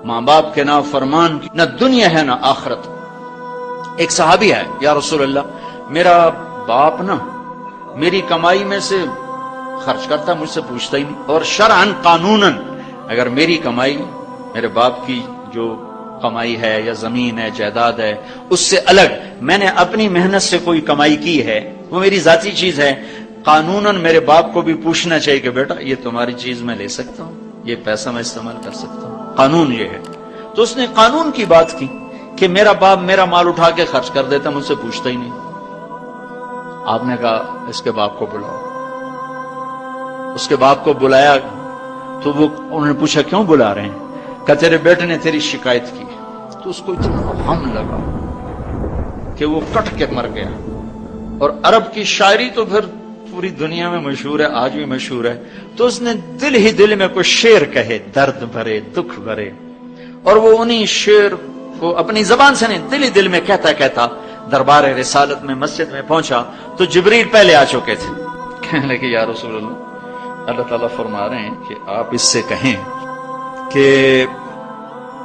ماں باپ کے نافرمان کی نہ دنیا ہے نہ آخرت۔ ایک صحابی ہے، یا رسول اللہ میرا باپ نا میری کمائی میں سے خرچ کرتا، مجھ سے پوچھتا ہی نہیں، اور شرعاً قانوناً اگر میری کمائی میرے باپ کی جو کمائی ہے یا زمین ہے جائیداد ہے اس سے الگ میں نے اپنی محنت سے کوئی کمائی کی ہے، وہ میری ذاتی چیز ہے، قانوناً میرے باپ کو بھی پوچھنا چاہیے کہ بیٹا یہ تمہاری چیز میں لے سکتا ہوں، یہ پیسہ میں استعمال کر سکتا ہوں، قانون یہ ہے۔ تو اس نے قانون کی بات کی کہ میرا باپ میرا مال اٹھا کے خرچ کر دیتا، مجھ سے پوچھتا ہی نہیں۔ آپ نے کہا اس کے باپ کو بلاؤ۔ اس کے باپ کو بلایا تو وہ انہوں نے پوچھا کیوں بلا رہے ہیں؟ کہ تیرے بیٹے نے تیری شکایت کی۔ تو اس کو اتنا غم لگا کہ وہ کٹ کے مر گیا۔ اور عرب کی شاعری تو پھر پوری دنیا میں مشہور ہے، آج بھی مشہور ہے۔ تو اس نے دل ہی دل میں کوئی شعر کہے، درد بھرے دکھ بھرے، اور وہ انہی شعر کو اپنی زبان سے نہیں دل ہی دل میں کہتا کہتا دربار رسالت میں مسجد میں پہنچا تو جبریل پہلے آ چکے تھے۔ کہنے لگے یا رسول اللہ، اللہ تعالیٰ فرما رہے ہیں کہ آپ اس سے کہیں کہ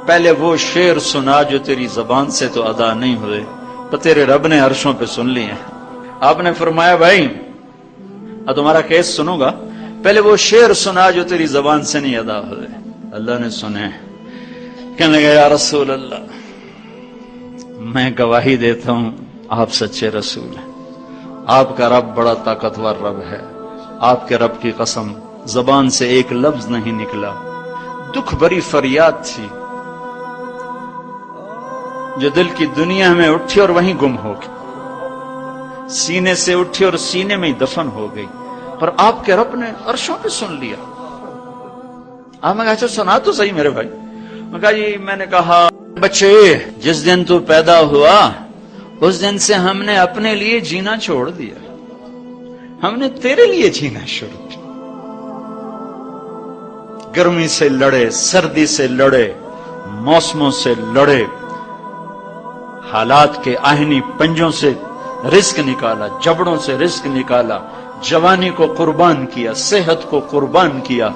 پہلے وہ شعر سنا جو تیری زبان سے تو ادا نہیں ہوئے، تو تیرے رب نے عرشوں پہ سن لیے ہیں۔ آپ نے فرمایا بھائی اب تمہارا کیس سنوں گا، پہلے وہ شعر سنا جو تیری زبان سے نہیں ادا ہوئے۔ اللہ نے سنے۔ کہنے لگا یا رسول اللہ میں گواہی دیتا ہوں آپ سچے رسول ہیں، آپ کا رب بڑا طاقتور رب ہے، آپ کے رب کی قسم زبان سے ایک لفظ نہیں نکلا، دکھ بھری فریاد تھی جو دل کی دنیا میں اٹھی اور وہیں گم ہو گئی، سینے سے اٹھی اور سینے میں ہی دفن ہو گئی، پر آپ کے رب نے عرشوں پہ سن لیا۔ آپ نے کہا اچھا سنا تو صحیح میرے بھائی۔ میں کہا جی میں نے کہا بچے جس دن تو پیدا ہوا اس دن سے ہم نے اپنے لیے جینا چھوڑ دیا، ہم نے تیرے لیے جینا شروع کیا۔ گرمی سے لڑے، سردی سے لڑے، موسموں سے لڑے، حالات کے آہنی پنجوں سے رزق نکالا، جبڑوں سے رزق نکالا، جوانی کو قربان کیا، صحت کو قربان کیا،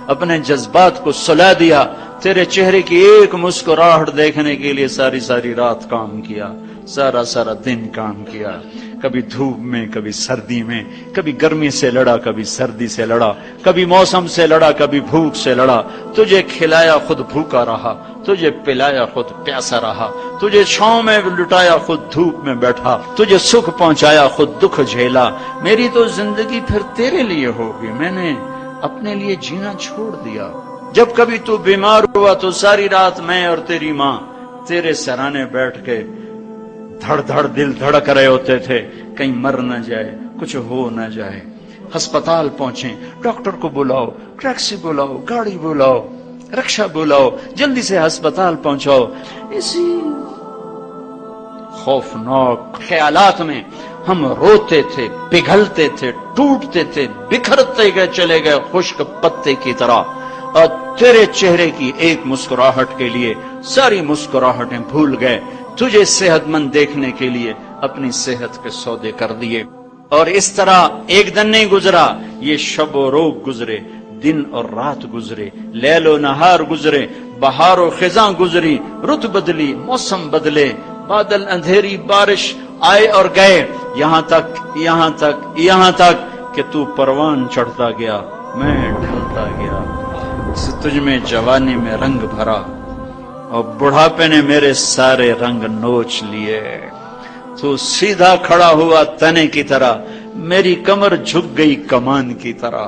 اپنے جذبات کو سلا دیا، تیرے چہرے کی ایک مسکراہٹ دیکھنے کے لیے ساری ساری رات کام کیا، سارا سارا دن کام کیا، کبھی دھوپ میں کبھی سردی میں، کبھی گرمی سے لڑا کبھی سردی سے لڑا، کبھی موسم سے لڑا کبھی بھوک سے لڑا، تجھے کھلایا خود بھوکا رہا، تجھے پلایا خود پیاسا رہا، تجھے چھاؤں میں لٹایا خود دھوپ میں بیٹھا، تجھے سکھ پہنچایا خود دکھ جھیلا۔ میری تو زندگی پھر تیرے لیے ہوگی، میں نے اپنے لیے جینا چھوڑ دیا۔ جب کبھی تو بیمار ہوا تو ساری رات میں اور تیری ماں تیرے سرانے بیٹھ کے دھڑ دھڑ دل دھڑک رہے ہوتے تھے، کہیں مر نہ جائے، کچھ ہو نہ جائے۔ ہسپتال پہنچے، ڈاکٹر کو بلاؤ، ٹیکسی بلاؤ، گاڑی بلاؤ، رکشا بلاؤ، جلدی سے ہسپتال پہنچاؤ۔ اسی خوفناک خیالات میں ہم روتے تھے، پگھلتے تھے، ٹوٹتے تھے، بکھرتے گئے چلے گئے خشک پتے کی طرح، اور تیرے چہرے کی ایک مسکراہٹ کے لیے ساری مسکراہٹیں بھول گئے، تجھے صحت مند دیکھنے کے لیے اپنی صحت کے سودے کر دیے۔ اور اس طرح ایک دن نہیں گزرا، یہ شب و روز گزرے، دن اور رات گزرے، لیل و نہار گزرے، بہار و خزاں گزری، رت بدلی، موسم بدلے، بادل اندھیری بارش آئے اور گئے، یہاں تک کہ تو پروان چڑھتا گیا، میں ڈھلتا گیا، تجھ میں جوانی میں رنگ بھرا اور بڑھاپے نے میرے سارے رنگ نوچ لیے۔ تو سیدھا کھڑا ہوا تنے کی طرح، میری کمر جھک گئی کمان کی طرح،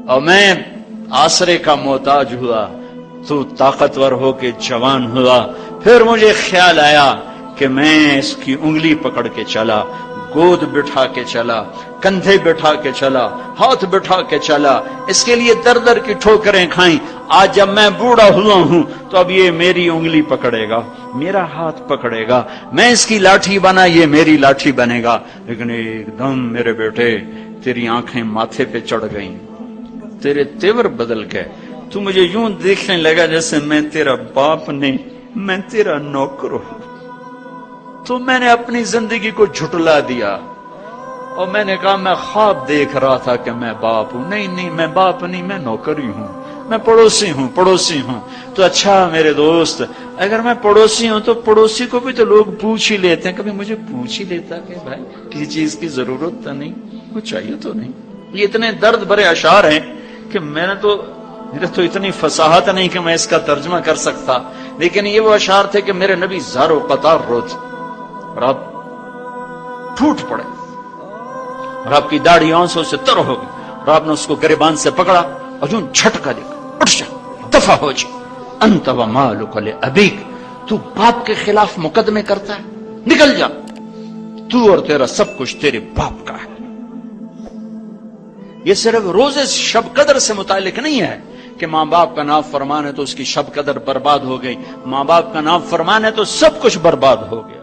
اور میں آسرے کا محتاج ہوا، تو طاقتور ہو کے جوان ہوا۔ پھر مجھے خیال آیا کہ میں اس کی انگلی پکڑ کے چلا، گود بٹھا کے چلا، کندھے بٹھا کے چلا، ہاتھ بٹھا کے چلا، اس کے لیے در در کی ٹھوکریں کھائیں۔ آج جب میں بوڑھا ہوا ہوں تو اب یہ میری انگلی پکڑے گا، میرا ہاتھ پکڑے گا، میں اس کی لاٹھی بنا، یہ میری لاٹھی بنے گا۔ لیکن ایک دم میرے بیٹے تیری آنکھیں ماتھے پہ چڑھ گئیں، تیرے تیور بدل گئے، تو مجھے یوں دیکھنے لگا جیسے میں تیرا باپ نہیں، میں تیرا نوکر ہوں۔ تو میں نے اپنی زندگی کو جھٹلا دیا اور میں نے کہا میں خواب دیکھ رہا تھا کہ میں باپ ہوں۔ نہیں، میں باپ نہیں، میں نوکر ہی ہوں۔ میں پڑوسی ہوں. تو اچھا میرے دوست، اگر میں پڑوسی ہوں تو پڑوسی کو بھی تو لوگ پوچھ ہی لیتے ہیں. کبھی مجھے پوچھ ہی لیتا کہ بھائی کسی چیز کی ضرورت تو نہیں، کچھ چاہیے تو نہیں. یہ اتنے درد بھرے اشعار ہیں کہ میرے تو اتنی فصاحت نہیں کہ میں اس کا ترجمہ کر سکتا، لیکن یہ وہ اشعار تھے کہ میرے نبی زار و قطار روتے اور آپ ٹوٹ پڑے اور آپ کی داڑھی آنسوں سے تر ہو گئی اور آپ نے اس کو گریبان سے پکڑا اور جو جھٹکا دے کر اٹھ جا، دفع ہو جا. انت و مالک لابیک، تو باپ کے خلاف مقدمے کرتا ہے، نکل جا، تو اور تیرا سب کچھ تیرے باپ کا ہے. یہ صرف روز شب قدر سے متعلق نہیں ہے کہ ماں باپ کا نافرمان ہے تو اس کی شب قدر برباد ہو گئی. ماں باپ کا نافرمان ہے تو سب کچھ برباد ہو گیا.